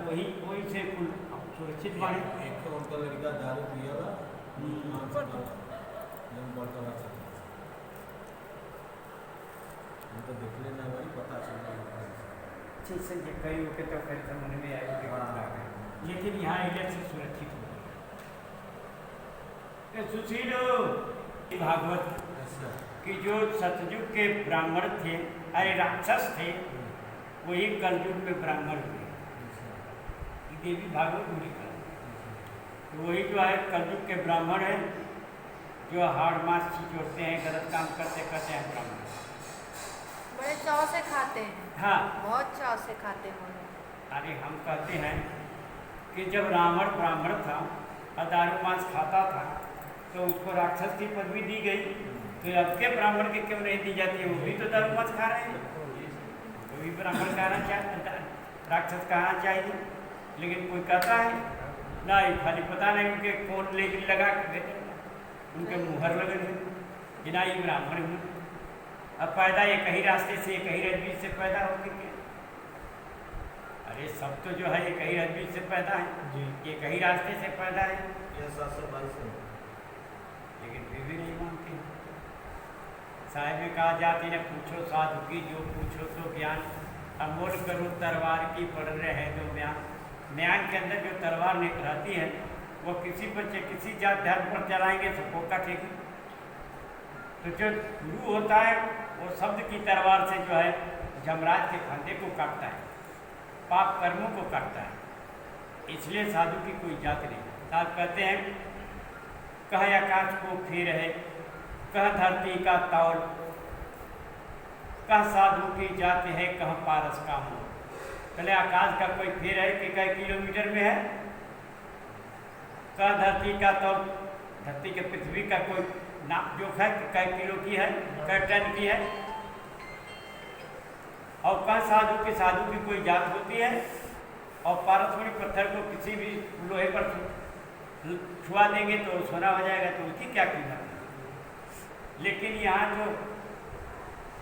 वही वही से कुल सुरक्षित बने। एक तो उनका लड़का दारू पिया था, बड़का बात तो देख लेना भाई, पता चल जाएगा। ठीक से ये कई होके तो फिर समझ में आएगा कि बात आ गई, लेकिन यहाँ इधर से सुरक्षित हो गए। सुशीलो भागवत कि जो सतयुग के ब्राह्मण थे, अरे राक्षस थे, वही कलयुग में ब्राह्मण हुए। देवी भागवत में लिखा है। वही जो है कलयुग के ब्राह्मण है, जो हाड़ मास जोड़ते हैं, गलत काम करते करते हैं ब्राह्मण। बड़े चाव से खाते हैं। हाँ, बहुत चाव से खाते हैं। अरे हम कहते हैं कि जब रावण ब्राह्मण था और दारू मांस खाता था तो उसको राक्षस की पदवी दी गई, तो अब के ब्राह्मण के क्यों नहीं दी जाती है? वो भी तो दारू मांस खा रहे हैं, वो भी ब्राह्मण कहना चाहिए, राक्षस कहना चाहिए। लेकिन कोई कहता है नहीं, खाली पता नहीं उनके कौन लेकिन लगा के उनके मुहर लगे कि ना ये ब्राह्मण हूँ। अब पैदा एक ही रास्ते से, एक ही रजबीज से पैदा होते क्या? अरे सब तो जो है एक ही रजबीज से पैदा है, एक ही रास्ते से पैदा है, लेकिन फिर भी नहीं मानते। साहिब में कहा जाती है, पूछो साधु की जो पूछो तो ज्ञान, अमोल करो तलवार की पढ़ रहे हैं जो म्यान। म्यान के अंदर जो तलवार रहती है वो किसी पर किसी जात धर्म पर चलाएंगे सबको काटेगी। तो जो गुरु होता है वो शब्द की तलवार से जो है जमराज के फंदे को काटता है, पाप कर्मों को काटता है। इसलिए साधु की कोई जात नहीं। साधु कहते हैं कह आकाश को फेर है, कह धरती का तौल, कह साधु की जात है, कह पारस का मोल। पहले आकाश का कोई फेर है कि कई किलोमीटर में है, कह धरती का तौल, धरती के पृथ्वी का कोई नाप जो है कै किलो की है, कै टन की है। और कह साधु की कोई जात होती है, और पारसमणि पत्थर को किसी भी लोहे पर छुआ देंगे तो सोना हो जाएगा, तो उसकी क्या कीमत है? लेकिन यहाँ जो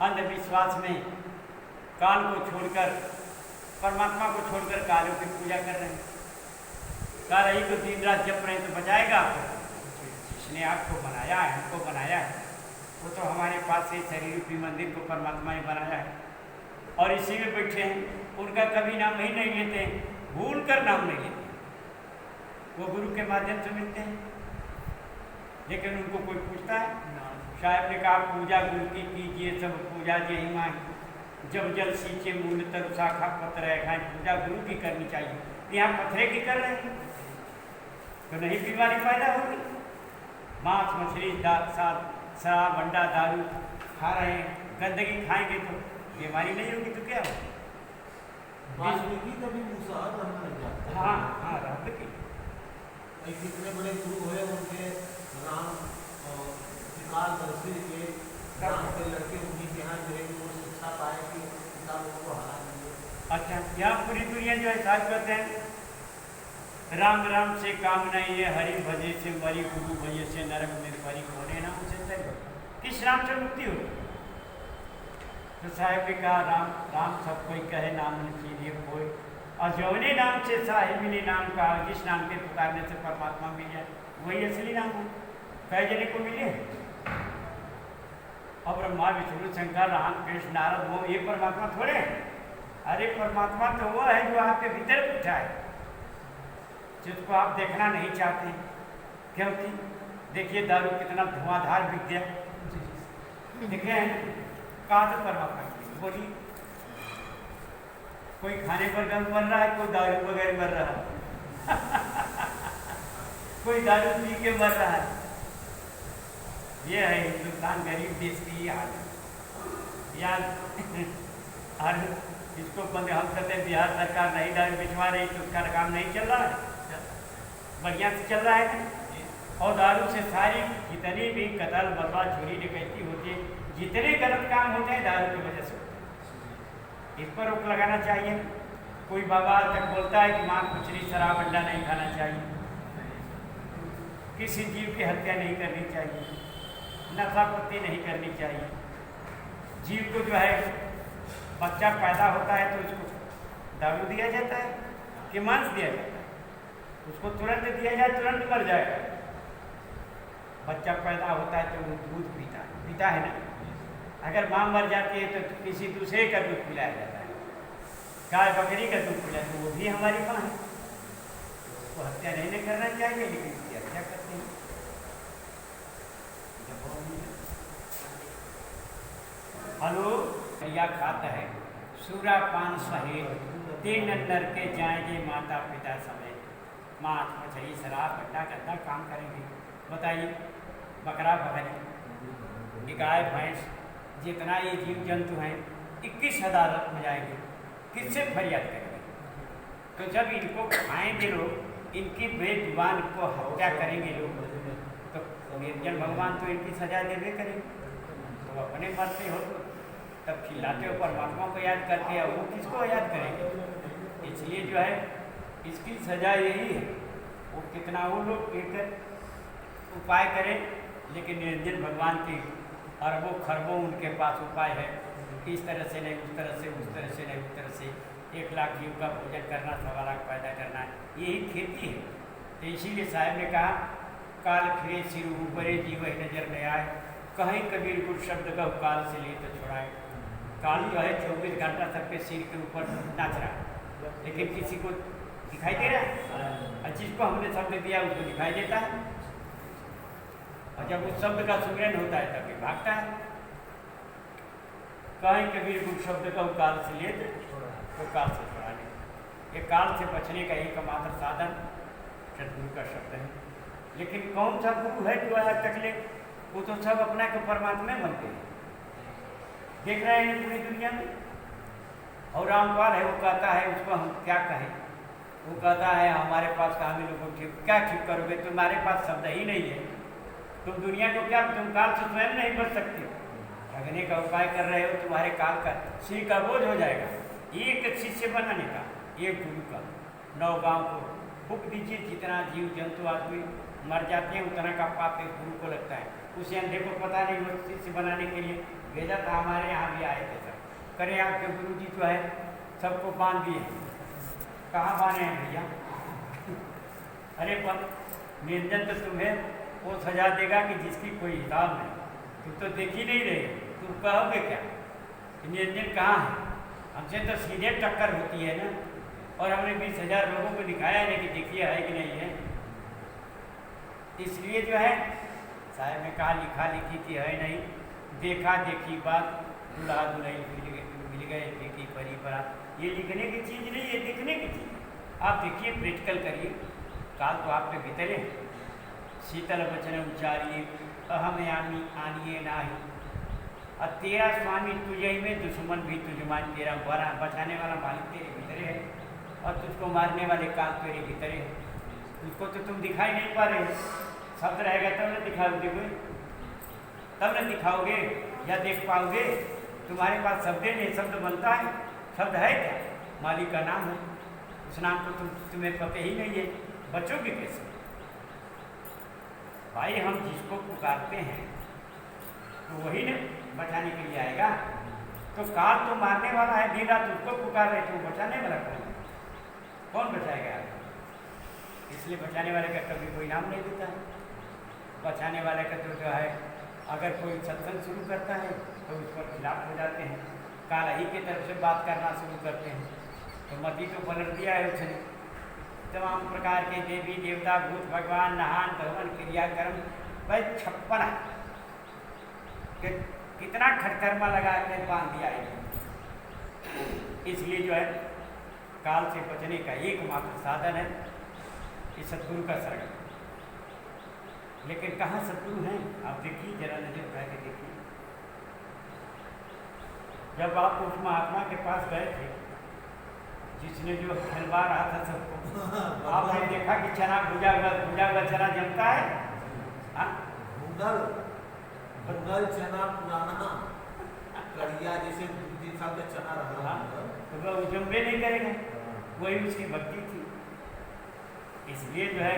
अंधविश्वास में काल को छोड़कर, परमात्मा को छोड़कर कालों की पूजा कर रहे हैं। काल ही को दिन रात जप रहे हैं तो बचाएगा आपको? जिसने आपको बनाया है, हमको बनाया है, वो तो हमारे पास से शरीर रूपी मंदिर को परमात्मा ने बनाया है और इसी में बैठे हैं। उनका कभी नाम ही नहीं लेते हैं, भूल कर नाम नहीं लेते, वो गुरु के माध्यम से मिलते हैं। लेकिन उनको कोई पूछता है? साहब ने कहा पूजा गुरु की कीजिए, सब पूजा यही मांग, जब जल सींचे मूल तर शाखा पत्र है खाएं। पूजा गुरु की करनी चाहिए, यहाँ पत्थरे की कर रहे हैं तो नहीं बीमारी पैदा होगी। मांस मछली शराब अंडा दारू खा रहे हैं, गंदगी खाएंगे तो बीमारी नहीं होगी तो क्या होगी? कभी मुसाहर रहना लग जाता है। हाँ हाँ, रहते की कितने बड़े गुरु हुए उनके राम दर्शी के राम के लड़के उन्हीं के यहाँ जो है वो शिक्षा पाए कि किताबों को हरा दिए। अच्छा, यहाँ पूरी दुनिया जो है साथ कहते हैं राम राम से काम नहीं है, हरि भजे से मरी, गुरु भजे से नरक में परी, कोने नाम से तय किस नाम से मुक्ति हो? तो साहिब ने कहा राम राम सब कोई कहे, नाम लीजिए कोई, और जौने नाम से साहिब ने नाम कहा, जिस नाम के पुकारने से परमात्मा मिल जाए वही असली नाम हो। कई जने को मिले और ब्रह्मा विष्णु शंकर राम कृष्ण नारद वो ये परमात्मा थोड़े हैं। अरे परमात्मा तो वो है जो आपके भीतर बैठा है, जिसको आप देखना नहीं चाहते, क्योंकि देखिए दारू कितना धुआंधार विद्या देखे हैं, कहाँ से परमात्मा बोलिए? कोई खाने पर गम मर रहा है, कोई दारू बगैर मर रहा है कोई दारू पी के मर रहा है। ये है हिंदुस्तान गरीब देश की हाल यार हर इसको बंद हम कहते हैं बिहार सरकार नहीं दारू बिचवा रही तो उसका काम नहीं चल रहा है, बढ़िया से चल रहा है। और दारू से सारी जितनी भी कत्ल बर्बा चोरी डकैती होती है, जितने गलत काम होते हैं दारू की वजह से होते हैं। इस पर रोक लगाना चाहिए। कोई बाबा तक बोलता है कि मांस मछली शराब अंडा नहीं खाना चाहिए, किसी जीव की हत्या नहीं करनी चाहिए, नशापत्ति नहीं करनी चाहिए। जीव को जो है बच्चा पैदा होता है तो इसको दारू दिया जाता है कि मांस दिया जाता है, उसको तुरंत दिया जाए तुरंत मर जाएगा। बच्चा पैदा होता है तो वो दूध पीता है ना, अगर माँ मर जाती है तो किसी दूसरे का दूध पिलाया जाता है, गाय बकरी का दूध पिलाया तो वो भी हमारी माँ है, उसको हत्या नहीं करना चाहिए, लेकिन उसकी हत्या करते हैं। हेलो या खाता है सूरा पान सहेत, तीन नर के जाएंगे माता पिता समेत। मांस मछली शराब गड्ढा गंदा काम करेंगे, बताइए। बकरा बकरी गाय भैंस जितना ये जीव जंतु हैं 21 अदालत में जाएंगे, किससे फरियाद करेंगे? तो जब इनको खाएंगे लोग, इनकी बेजुबान को हत्या करेंगे लोग, तो निर्जन भगवान तो इनकी सजा देवे करेंगे। तो अपने मरते हो तो तब खिलाते हो परमात्मा को याद करके, वो किसको याद करेंगे? इसलिए जो है इसकी सजा यही है। वो कितना वो लोग एक उपाय करें, लेकिन निरंजन भगवान की अरबों खरबों उनके पास उपाय है, इस तरह से नहीं, उस तरह से, उस तरह से नहीं, उस तरह से 1 लाख जीव का भोजन करना, 1.25 लाख पैदा करना, यही खेती है। तो इसीलिए साहब ने कहा काल फिरे सिर ऊपरे जीव ही नजर में आए, कहीं कबीर गुरु शब्द का काल से लिए तो छुड़ाए। काल जो है 24 घंटा सबके सिर के ऊपर नाच रहा है, लेकिन किसी को दिखाई दे रहा है? और जिसको हमने शब्द दिया उसको दिखाई देता है, और जब उस शब्द का सुमिरन होता है तभी भागता है। कहीं कबीर गुरु शब्द का काल से लिए तो काल से छुड़ाने, ये काल से बचने का एकमात्र साधन सतगुरु का शब्द है। लेकिन कौन सा गुरु है जो आज तक ले, वो तो सब अपना के परमात्मा बनते हैं, देख रहे हैं पूरी दुनिया में। और रामपाल है, वो कहता है, उसको हम क्या कहें? वो कहता है हमारे पास काम ही लोगों ठीक, क्या ठीक करोगे? तुम्हारे पास शब्द ही नहीं है, तुम दुनिया को क्या, तुम काल से स्वयं नहीं बच सकते। ठगने का उपाय कर रहे हो, तुम्हारे काल का सिर का बोझ हो जाएगा। एक शिष्य बनाने का, एक गुरु का 9 गांव को फूक दीजिए, जितना जीव जंतु आदमी मर जाते हैं उतना का पाप एक गुरु को लगता है। उसे अंधे को पता नहीं, वो शिष्य बनाने के लिए भेजा था, हमारे यहाँ भी आए थे सब। करें आपके गुरु जी जो है सबको बांध दिए, कहाँ बांधे हैं भैया? अरे पर निर्जन तो तुम्हें वो सजा देगा कि जिसकी कोई हिसाब नहीं, तुम तो देख ही नहीं रहे, तुम कहोगे क्या? निर्जन कहाँ है? हमसे तो सीधे टक्कर होती है ना, और हमने 20,000 लोगों को दिखाया है कि देखिए है कि नहीं है। इसलिए जो है साहब ने कहा लिखा लिखी की है नहीं, देखा देखी बात, दुल्हा दुल्हन मिल गए, देखी परी परा, ये लिखने की चीज़ नहीं, ये देखने की चीज़ है। आप देखिए, प्रैक्टिकल करिए, काल तो आप पे भीतरे। शीतल वचन उच्चारिए, अहम यामी आनिए नाही, और तेरा स्वामी तुझे में, दुश्मन भी तुझमान, तेरा बड़ा बचाने वाला मालिक तेरे भीतरे है, और तुझको मारने वाले काल तेरे भीतरे है। उसको तो तुम दिखाई नहीं पा रहे हो, शब्द रहेगा तब न दिखाओगे, तब न दिखाओगे या देख पाओगे। तुम्हारे पास शब्द नहीं, शब्द बनता है, शब्द है क्या? मालिक का नाम है, उस नाम को तुम्हें पता ही नहीं है, बचोगे कैसे? भाई हम जिसको पुकारते हैं तो वही ने बचाने के लिए आएगा। तो काल तो मारने वाला है, दिन रात उसको पुकार रहे तो बचाने वाला कौन बचाएगा? इसलिए बचाने वाले का कभी कोई नाम नहीं देता है। बचाने वाले का तो जो है, अगर कोई सत्संग शुरू करता है तो उस पर खिलाफ हो जाते हैं, काल ही की तरफ से बात करना शुरू करते हैं, तो मती तो पलट दिया है उसने। तमाम प्रकार के देवी देवता भूत भगवान नहान धवन क्रियाक्रम भाई 56 कि कितना खटकर्मा लगा के बांध दिया है। इसलिए जो है काल से बचने का एकमात्र साधन है कि सतगुरु का शरण। लेकिन कहाँ सतगुरु हैं? आप देखिए, जरा नजर उठा के देखिए। जब आप उस महात्मा के पास गए थे जिसने जो खिलवा रहा था सबको, आपने देखा कि चना भुजा हुआ चना जमता है? भुंगल चना पुराना कड़िया जैसे साल का चना रहा, तो वह जम्बे नहीं करेगा, वही उसकी भक्ति थी। इसलिए जो है